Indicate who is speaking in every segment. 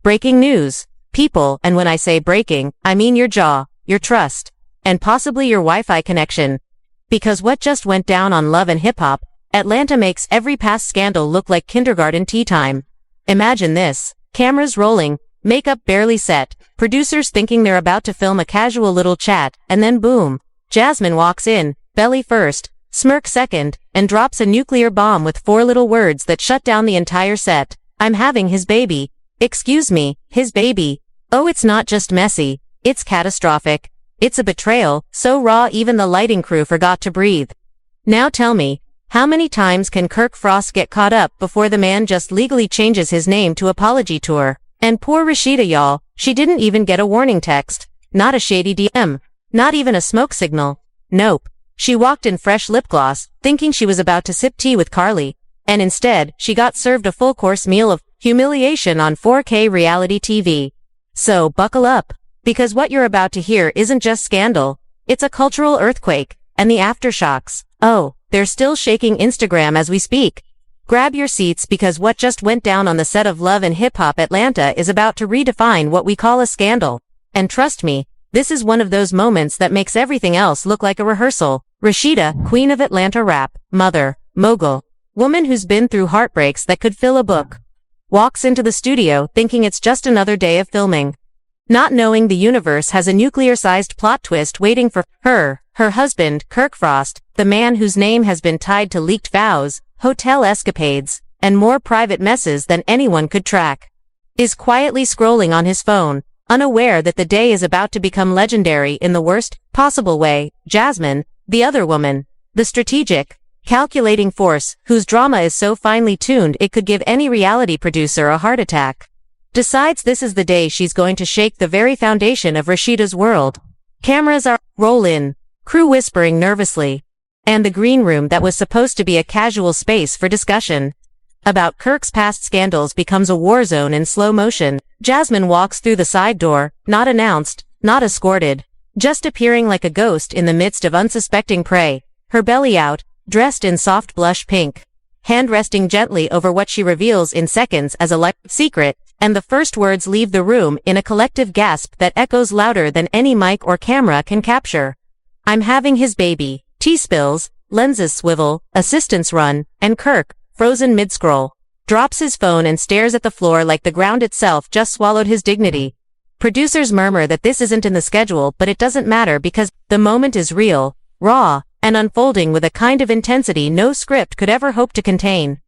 Speaker 1: Breaking news. People, and when I say breaking, I mean your jaw, your trust, and possibly your Wi-Fi connection. Because what just went down on Love and Hip Hop, Atlanta makes every past scandal look like kindergarten tea time. Imagine this. Cameras rolling, makeup barely set, producers thinking they're about to film a casual little chat, and then boom. Jasmine walks in, belly first, smirk second, and drops a nuclear bomb with 4 little words that shut down the entire set. I'm having his baby. Excuse me, his baby. Oh, it's not just messy, it's catastrophic. It's a betrayal, so raw even the lighting crew forgot to breathe. Now tell me, how many times can Kirk Frost get caught up before the man just legally changes his name to apology tour? And poor Rasheeda, y'all, she didn't even get a warning text, not a shady DM, not even a smoke signal. Nope. She walked in fresh lip gloss, thinking she was about to sip tea with Carly, and instead, she got served a full-course meal of humiliation on 4K reality TV. So, buckle up, because what you're about to hear isn't just scandal, it's a cultural earthquake, and the aftershocks. Oh, they're still shaking Instagram as we speak. Grab your seats because what just went down on the set of Love and Hip Hop Atlanta is about to redefine what we call a scandal. And trust me, this is one of those moments that makes everything else look like a rehearsal. Rasheeda, queen of Atlanta rap, mother, mogul, woman who's been through heartbreaks that could fill a book, walks into the studio thinking it's just another day of filming. Not knowing the universe has a nuclear-sized plot twist waiting for her husband, Kirk Frost, the man whose name has been tied to leaked vows, hotel escapades, and more private messes than anyone could track, is quietly scrolling on his phone, unaware that the day is about to become legendary in the worst possible way. Jasmine, the other woman, the strategic, calculating force, whose drama is so finely tuned it could give any reality producer a heart attack, decides this is the day she's going to shake the very foundation of Rasheeda's world. Cameras are roll in, crew whispering nervously, and the green room that was supposed to be a casual space for discussion about Kirk's past scandals becomes a war zone in slow motion. Jasmine walks through the side door, not announced, not escorted, just appearing like a ghost in the midst of unsuspecting prey, her belly out, dressed in soft blush pink, hand resting gently over what she reveals in seconds as a secret, and the first words leave the room in a collective gasp that echoes louder than any mic or camera can capture. I'm having his baby. Tea spills, lenses swivel, assistants run, and Kirk, frozen mid-scroll, drops his phone and stares at the floor like the ground itself just swallowed his dignity. Producers murmur that this isn't in the schedule, but it doesn't matter because the moment is real, raw, and unfolding with a kind of intensity no script could ever hope to contain.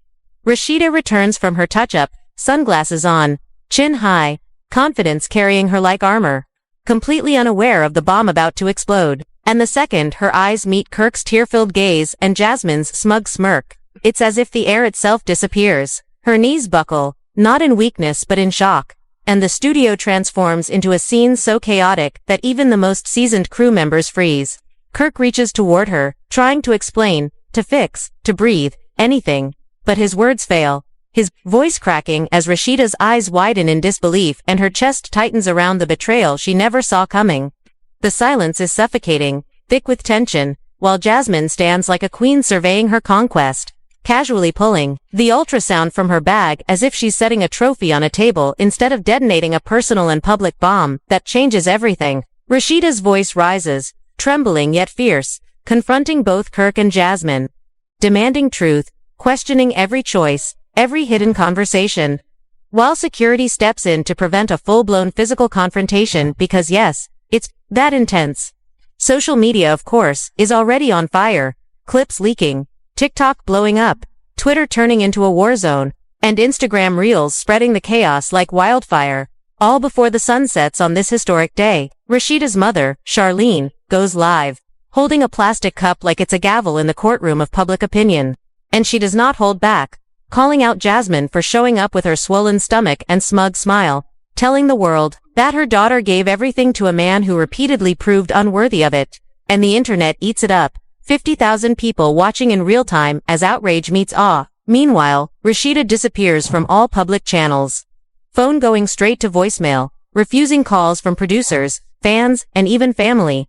Speaker 1: Rasheeda returns from her touch-up, sunglasses on, chin high, confidence carrying her like armor, completely unaware of the bomb about to explode. And the second her eyes meet Kirk's tear-filled gaze and Jasmine's smug smirk, it's as if the air itself disappears. Her knees buckle, not in weakness but in shock, and the studio transforms into a scene so chaotic that even the most seasoned crew members freeze. Kirk reaches toward her, trying to explain, to fix, to breathe, anything, but his words fail, his voice cracking as Rasheeda's eyes widen in disbelief and her chest tightens around the betrayal she never saw coming. The silence is suffocating, thick with tension, while Jasmine stands like a queen surveying her conquest, casually pulling the ultrasound from her bag as if she's setting a trophy on a table instead of detonating a personal and public bomb that changes everything. Rasheeda's voice rises, trembling yet fierce, confronting both Kirk and Jasmine, demanding truth, questioning every choice, every hidden conversation, while security steps in to prevent a full-blown physical confrontation because yes, it's that intense. Social media, of course, is already on fire, clips leaking, TikTok blowing up, Twitter turning into a war zone, and Instagram Reels spreading the chaos like wildfire, all before the sun sets on this historic day. Rasheeda's mother, Charlene, goes live, holding a plastic cup like it's a gavel in the courtroom of public opinion. And she does not hold back, calling out Jasmine for showing up with her swollen stomach and smug smile, telling the world that her daughter gave everything to a man who repeatedly proved unworthy of it, and the internet eats it up. 50,000 people watching in real time as outrage meets awe. Meanwhile, Rasheeda disappears from all public channels. Phone going straight to voicemail, refusing calls from producers, fans, and even family.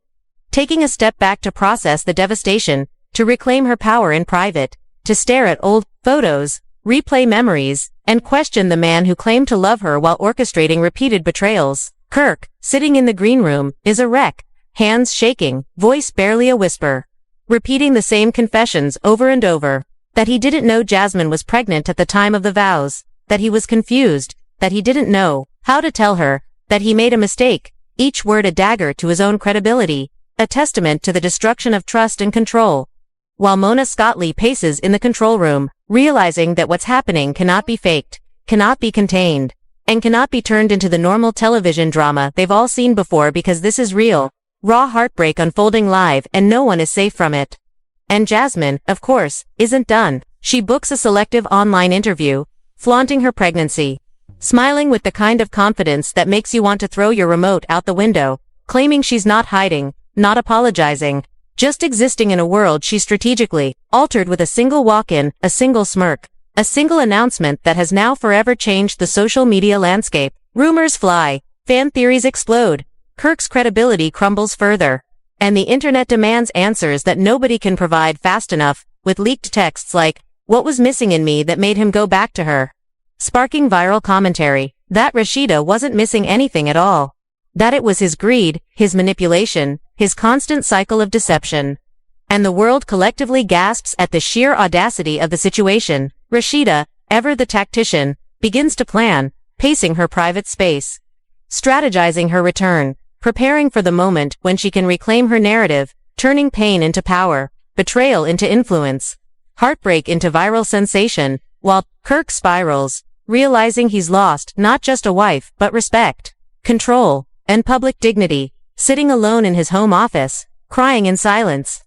Speaker 1: Taking a step back to process the devastation, to reclaim her power in private, to stare at old photos, replay memories, and question the man who claimed to love her while orchestrating repeated betrayals. Kirk, sitting in the green room, is a wreck, hands shaking, voice barely a whisper, repeating the same confessions over and over. That he didn't know Jasmine was pregnant at the time of the vows, that he was confused, that he didn't know how to tell her, that he made a mistake, each word a dagger to his own credibility, a testament to the destruction of trust and control. While Mona Scottley paces in the control room, realizing that what's happening cannot be faked, cannot be contained, and cannot be turned into the normal television drama they've all seen before because this is real, raw heartbreak unfolding live and no one is safe from it. And Jasmine, of course, isn't done. She books a selective online interview, flaunting her pregnancy, smiling with the kind of confidence that makes you want to throw your remote out the window, claiming she's not hiding, not apologizing, just existing in a world she strategically altered with a single walk-in, a single smirk, a single announcement that has now forever changed the social media landscape. Rumors fly, fan theories explode, Kirk's credibility crumbles further, and the internet demands answers that nobody can provide fast enough, with leaked texts like, "What was missing in me that made him go back to her?" Sparking viral commentary, that Rasheeda wasn't missing anything at all. That it was his greed, his manipulation, his constant cycle of deception. And the world collectively gasps at the sheer audacity of the situation. Rasheeda, ever the tactician, begins to plan, pacing her private space, strategizing her return, preparing for the moment when she can reclaim her narrative, turning pain into power, betrayal into influence, heartbreak into viral sensation, while Kirk spirals, realizing he's lost not just a wife but respect, control, and public dignity, sitting alone in his home office, crying in silence.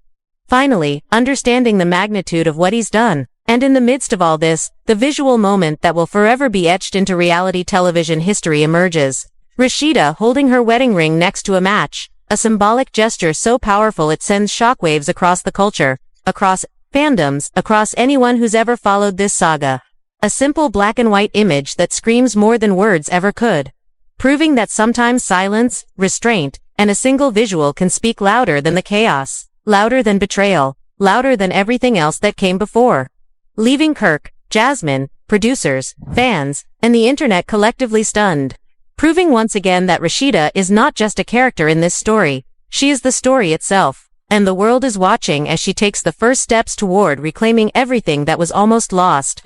Speaker 1: Finally, understanding the magnitude of what he's done. And in the midst of all this, the visual moment that will forever be etched into reality television history emerges. Rasheeda holding her wedding ring next to a match, a symbolic gesture so powerful it sends shockwaves across the culture, across fandoms, across anyone who's ever followed this saga. A simple black and white image that screams more than words ever could. Proving that sometimes silence, restraint, and a single visual can speak louder than the chaos, louder than betrayal, louder than everything else that came before. Leaving Kirk, Jasmine, producers, fans, and the internet collectively stunned. Proving once again that Rasheeda is not just a character in this story, she is the story itself. And the world is watching as she takes the first steps toward reclaiming everything that was almost lost.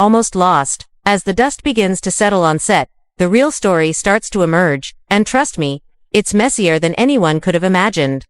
Speaker 1: As the dust begins to settle on set, the real story starts to emerge, and trust me, it's messier than anyone could have imagined.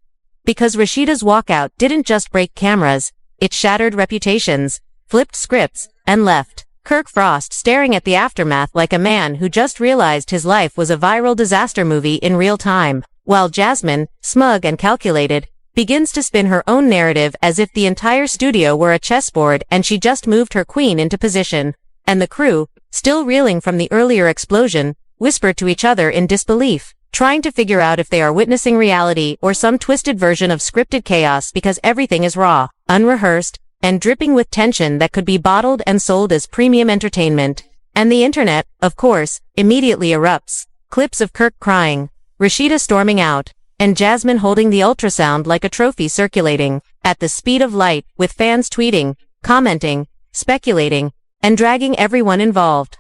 Speaker 1: Because Rasheeda's walkout didn't just break cameras, it shattered reputations, flipped scripts, and left Kirk Frost staring at the aftermath like a man who just realized his life was a viral disaster movie in real time, while Jasmine, smug and calculated, begins to spin her own narrative as if the entire studio were a chessboard and she just moved her queen into position. And the crew, still reeling from the earlier explosion, whisper to each other in disbelief, trying to figure out if they are witnessing reality or some twisted version of scripted chaos because everything is raw, unrehearsed, and dripping with tension that could be bottled and sold as premium entertainment. And the internet, of course, immediately erupts. Clips of Kirk crying, Rasheeda storming out, and Jasmine holding the ultrasound like a trophy circulating, at the speed of light, with fans tweeting, commenting, speculating, and dragging everyone involved.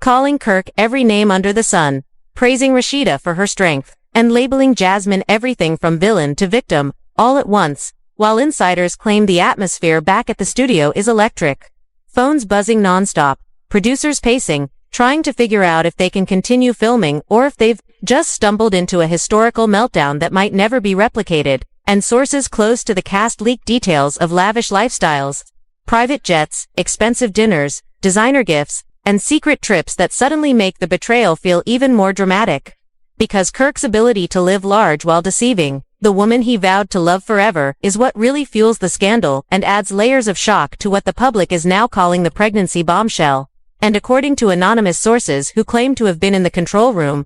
Speaker 1: Calling Kirk every name under the sun, praising Rasheeda for her strength, and labeling Jasmine everything from villain to victim, all at once, while insiders claim the atmosphere back at the studio is electric. Phones buzzing nonstop, producers pacing, trying to figure out if they can continue filming or if they've just stumbled into a historical meltdown that might never be replicated, and sources close to the cast leak details of lavish lifestyles, private jets, expensive dinners, designer gifts, and secret trips that suddenly make the betrayal feel even more dramatic. Because Kirk's ability to live large while deceiving the woman he vowed to love forever is what really fuels the scandal and adds layers of shock to what the public is now calling the pregnancy bombshell. And according to anonymous sources who claim to have been in the control room,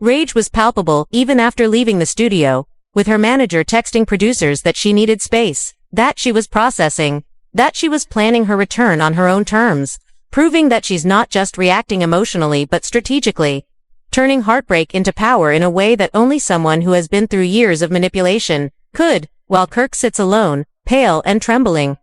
Speaker 1: rage was palpable even after leaving the studio, with her manager texting producers that she needed space, that she was processing, that she was planning her return on her own terms, proving that she's not just reacting emotionally but strategically, turning heartbreak into power in a way that only someone who has been through years of manipulation could, while Kirk sits alone, pale and trembling,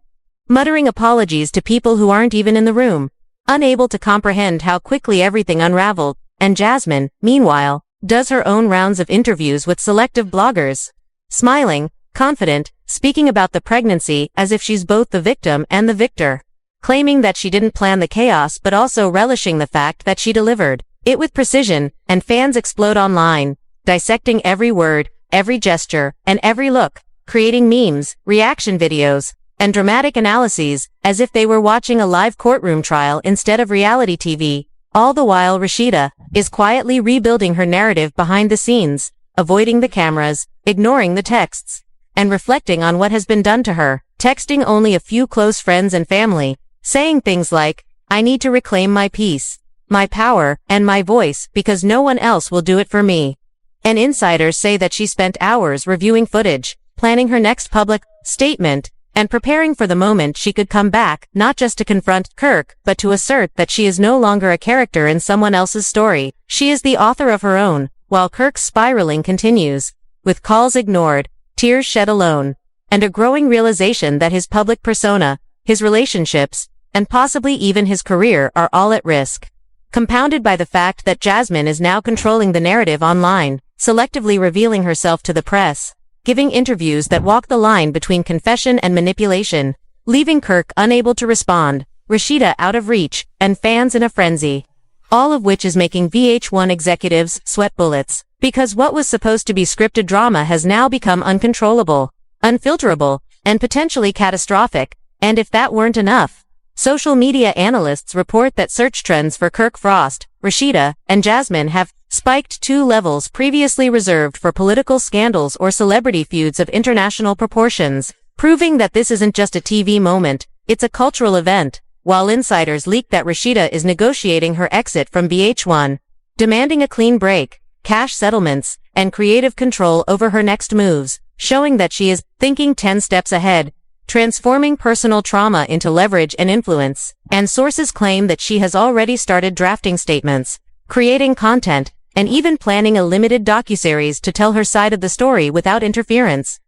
Speaker 1: muttering apologies to people who aren't even in the room. unable to comprehend how quickly everything unraveled, and Jasmine, meanwhile, does her own rounds of interviews with selective bloggers. Smiling, confident, speaking about the pregnancy as if she's both the victim and the victor. Claiming that she didn't plan the chaos but also relishing the fact that she delivered it with precision, and fans explode online, dissecting every word, every gesture, and every look, creating memes, reaction videos, and dramatic analyses, as if they were watching a live courtroom trial instead of reality TV. All the while Rasheeda is quietly rebuilding her narrative behind the scenes, avoiding the cameras, ignoring the texts, and reflecting on what has been done to her, texting only a few close friends and family, saying things like, "I need to reclaim my peace, my power, and my voice because no one else will do it for me." And insiders say that she spent hours reviewing footage, planning her next public statement, and preparing for the moment she could come back, not just to confront Kirk, but to assert that she is no longer a character in someone else's story. She is the author of her own, while Kirk's spiraling continues, with calls ignored, tears shed alone, and a growing realization that his public persona, his relationships, and possibly even his career are all at risk. Compounded by the fact that Jasmine is now controlling the narrative online, selectively revealing herself to the press, giving interviews that walk the line between confession and manipulation, leaving Kirk unable to respond, Rasheeda out of reach, and fans in a frenzy. All of which is making VH1 executives sweat bullets, because what was supposed to be scripted drama has now become uncontrollable, unfilterable, and potentially catastrophic. And if that weren't enough, social media analysts report that search trends for Kirk Frost, Rasheeda, and Jasmine have spiked 2 levels previously reserved for political scandals or celebrity feuds of international proportions, proving that this isn't just a TV moment, it's a cultural event, while insiders leak that Rasheeda is negotiating her exit from VH1, demanding a clean break, cash settlements, and creative control over her next moves, showing that she is thinking 10 steps ahead, transforming personal trauma into leverage and influence, and sources claim that she has already started drafting statements, creating content, and even planning a limited docuseries to tell her side of the story without interference.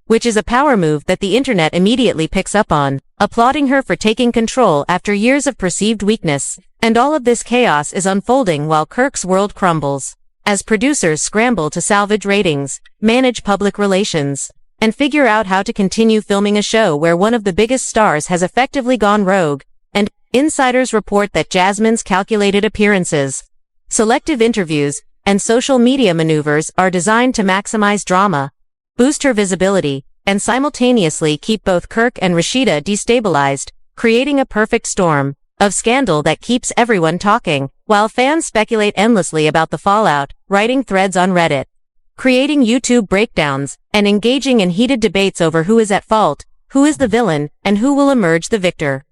Speaker 1: Which is a power move that the internet immediately picks up on, applauding her for taking control after years of perceived weakness. And all of this chaos is unfolding while Kirk's world crumbles, as producers scramble to salvage ratings, manage public relations, and figure out how to continue filming a show where one of the biggest stars has effectively gone rogue. And insiders report that Jasmine's calculated appearances, selective interviews, and social media maneuvers are designed to maximize drama, boost her visibility, and simultaneously keep both Kirk and Rasheeda destabilized, creating a perfect storm of scandal that keeps everyone talking, while fans speculate endlessly about the fallout, writing threads on Reddit, creating YouTube breakdowns, and engaging in heated debates over who is at fault, who is the villain, and who will emerge the victor.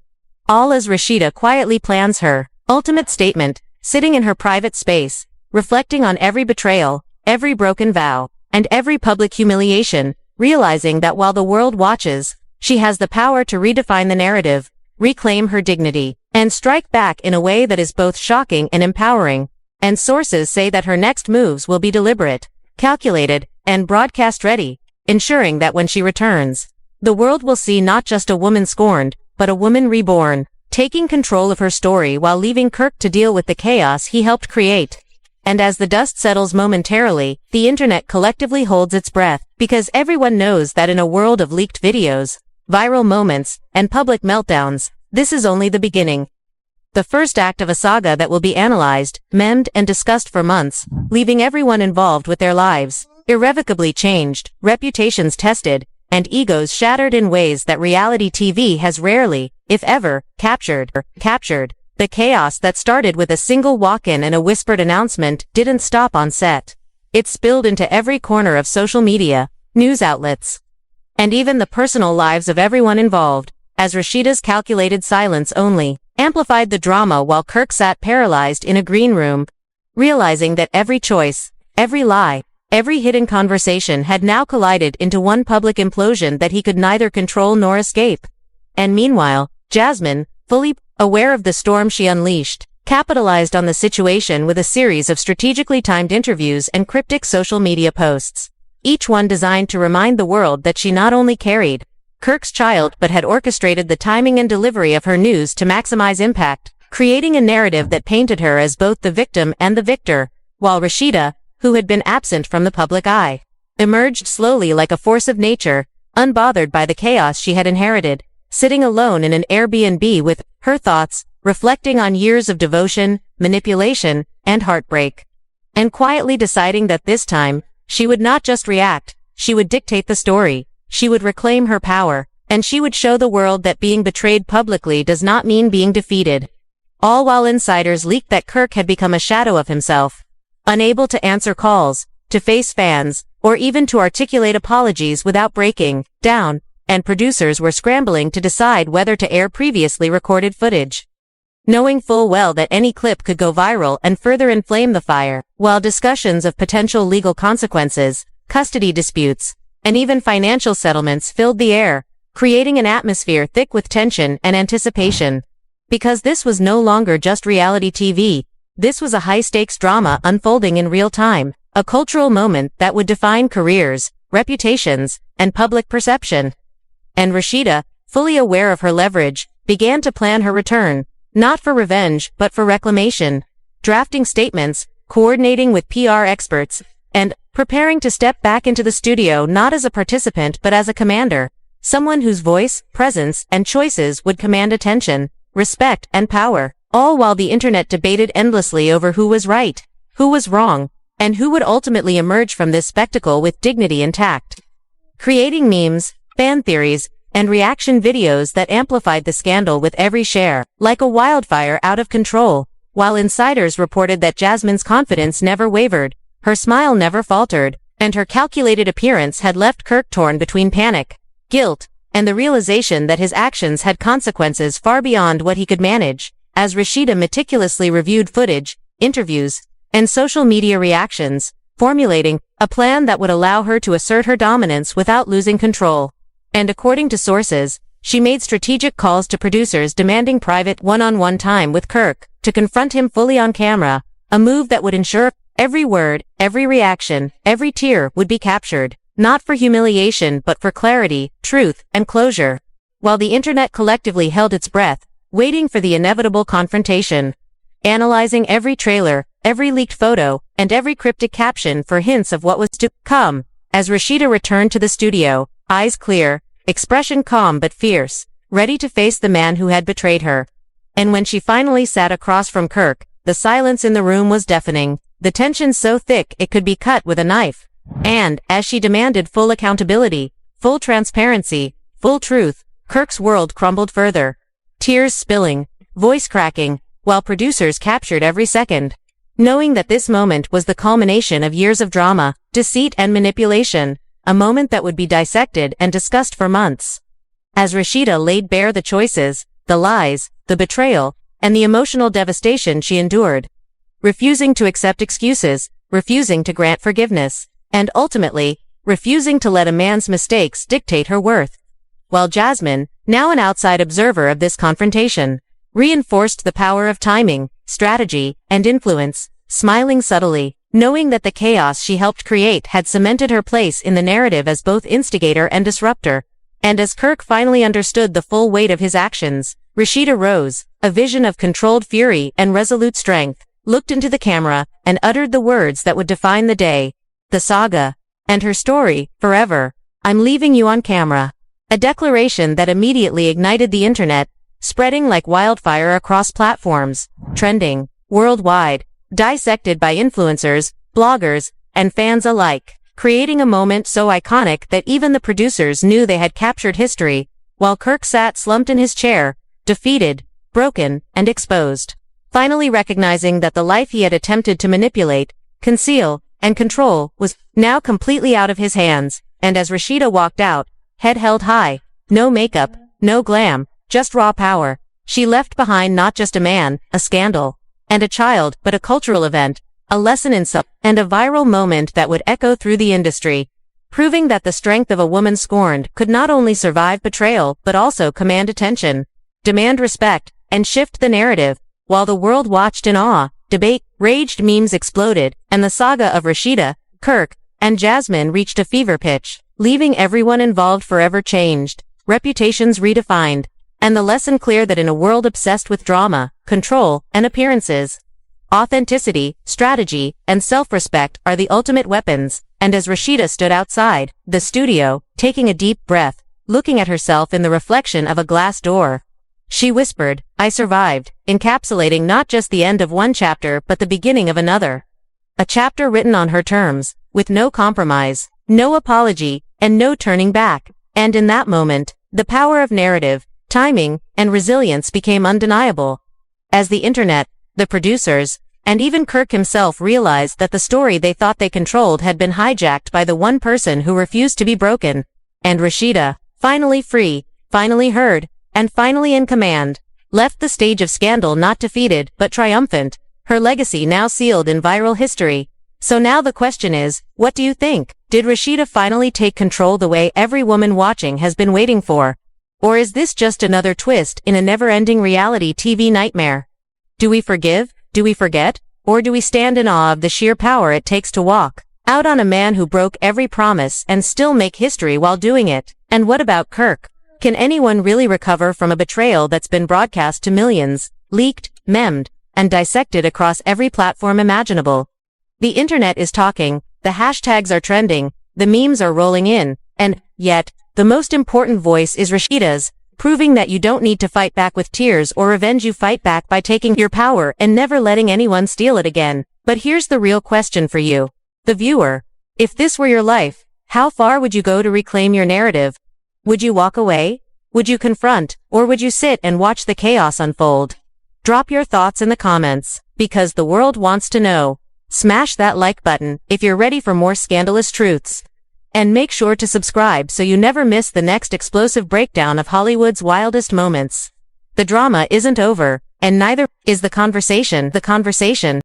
Speaker 1: All as Rasheeda quietly plans her ultimate statement, sitting in her private space, reflecting on every betrayal, every broken vow, and every public humiliation, realizing that while the world watches, she has the power to redefine the narrative, reclaim her dignity, and strike back in a way that is both shocking and empowering. And sources say that her next moves will be deliberate, calculated, and broadcast-ready, ensuring that when she returns, the world will see not just a woman scorned, but a woman reborn, taking control of her story while leaving Kirk to deal with the chaos he helped create. And as the dust settles momentarily, the internet collectively holds its breath, because everyone knows that in a world of leaked videos, viral moments, and public meltdowns, this is only the beginning. The first act of a saga that will be analyzed, memed, and discussed for months, leaving everyone involved with their lives irrevocably changed, reputations tested, and egos shattered in ways that reality TV has rarely, if ever, captured. The chaos that started with a single walk-in and a whispered announcement didn't stop on set. It spilled into every corner of social media, news outlets, and even the personal lives of everyone involved, as Rasheeda's calculated silence only amplified the drama while Kirk sat paralyzed in a green room, realizing that every choice, every lie, every hidden conversation had now collided into one public implosion that he could neither control nor escape. And meanwhile, Jasmine, fully aware of the storm she unleashed, capitalized on the situation with a series of strategically timed interviews and cryptic social media posts, each one designed to remind the world that she not only carried Kirk's child but had orchestrated the timing and delivery of her news to maximize impact, creating a narrative that painted her as both the victim and the victor, while Rasheeda, who had been absent from the public eye, emerged slowly like a force of nature, unbothered by the chaos she had inherited, sitting alone in an Airbnb with her thoughts, reflecting on years of devotion, manipulation, and heartbreak, and quietly deciding that this time, she would not just react, she would dictate the story, she would reclaim her power, and she would show the world that being betrayed publicly does not mean being defeated. All while insiders leaked that Kirk had become a shadow of himself, unable to answer calls, to face fans, or even to articulate apologies without breaking down, and producers were scrambling to decide whether to air previously recorded footage, knowing full well that any clip could go viral and further inflame the fire, while discussions of potential legal consequences, custody disputes, and even financial settlements filled the air, creating an atmosphere thick with tension and anticipation. Because this was no longer just reality TV, this was a high-stakes drama unfolding in real time, a cultural moment that would define careers, reputations, and public perception. And Rasheeda, fully aware of her leverage, began to plan her return, not for revenge but for reclamation, drafting statements, coordinating with PR experts, and preparing to step back into the studio not as a participant but as a commander, someone whose voice, presence, and choices would command attention, respect, and power, all while the internet debated endlessly over who was right, who was wrong, and who would ultimately emerge from this spectacle with dignity intact. Creating memes, fan theories, and reaction videos that amplified the scandal with every share, like a wildfire out of control, while insiders reported that Jasmine's confidence never wavered, her smile never faltered, and her calculated appearance had left Kirk torn between panic, guilt, and the realization that his actions had consequences far beyond what he could manage. As Rasheeda meticulously reviewed footage, interviews, and social media reactions, formulating a plan that would allow her to assert her dominance without losing control. And according to sources, she made strategic calls to producers demanding private one-on-one time with Kirk to confront him fully on camera, a move that would ensure every word, every reaction, every tear would be captured, not for humiliation but for clarity, truth, and closure. While the internet collectively held its breath, waiting for the inevitable confrontation, analyzing every trailer, every leaked photo, and every cryptic caption for hints of what was to come, as Rasheeda returned to the studio, eyes clear, expression calm but fierce, ready to face the man who had betrayed her. And when she finally sat across from Kirk, the silence in the room was deafening, the tension so thick it could be cut with a knife. And, as she demanded full accountability, full transparency, full truth, Kirk's world crumbled further. Tears spilling, voice cracking, while producers captured every second, knowing that this moment was the culmination of years of drama, deceit, and manipulation, a moment that would be dissected and discussed for months. As Rasheeda laid bare the choices, the lies, the betrayal, and the emotional devastation she endured, refusing to accept excuses, refusing to grant forgiveness, and ultimately, refusing to let a man's mistakes dictate her worth. While Jasmine, now an outside observer of this confrontation, reinforced the power of timing, strategy, and influence, smiling subtly, knowing that the chaos she helped create had cemented her place in the narrative as both instigator and disruptor. And as Kirk finally understood the full weight of his actions, Rasheeda rose, a vision of controlled fury and resolute strength, looked into the camera, and uttered the words that would define the day, the saga, and her story, forever. "I'm leaving you on camera." A declaration that immediately ignited the internet, spreading like wildfire across platforms, trending worldwide, dissected by influencers, bloggers, and fans alike, creating a moment so iconic that even the producers knew they had captured history, while Kirk sat slumped in his chair, defeated, broken, and exposed, finally recognizing that the life he had attempted to manipulate, conceal, and control was now completely out of his hands. And as Rasheeda walked out, head held high, no makeup, no glam, just raw power, she left behind not just a man, a scandal, and a child, but a cultural event, a lesson in self, and a viral moment that would echo through the industry, proving that the strength of a woman scorned could not only survive betrayal but also command attention, demand respect, and shift the narrative. While the world watched in awe, debate raged, memes exploded, and the saga of Rasheeda, Kirk, and Jasmine reached a fever pitch, leaving everyone involved forever changed, reputations redefined, and the lesson clear that in a world obsessed with drama, control, and appearances, authenticity, strategy, and self-respect are the ultimate weapons. And as Rasheeda stood outside the studio, taking a deep breath, looking at herself in the reflection of a glass door, she whispered, "I survived," encapsulating not just the end of one chapter but the beginning of another. A chapter written on her terms, with no compromise, no apology, and no turning back. And in that moment, the power of narrative, timing, and resilience became undeniable. As the internet, the producers, and even Kirk himself realized that the story they thought they controlled had been hijacked by the one person who refused to be broken. And Rasheeda, finally free, finally heard, and finally in command, left the stage of scandal not defeated but triumphant, her legacy now sealed in viral history. So now the question is, what do you think? Did Rasheeda finally take control the way every woman watching has been waiting for? Or is this just another twist in a never-ending reality TV nightmare? Do we forgive? Do we forget? Or do we stand in awe of the sheer power it takes to walk out on a man who broke every promise and still make history while doing it? And what about Kirk? Can anyone really recover from a betrayal that's been broadcast to millions, leaked, memed, and dissected across every platform imaginable? The internet is talking, the hashtags are trending, the memes are rolling in, and, yet, the most important voice is Rasheeda's, proving that you don't need to fight back with tears or revenge, you fight back by taking your power and never letting anyone steal it again. But here's the real question for you, the viewer. If this were your life, how far would you go to reclaim your narrative? Would you walk away? Would you confront, or would you sit and watch the chaos unfold? Drop your thoughts in the comments, because the world wants to know. Smash that like button if you're ready for more scandalous truths. And make sure to subscribe so you never miss the next explosive breakdown of Hollywood's wildest moments. The drama isn't over, and neither is the conversation.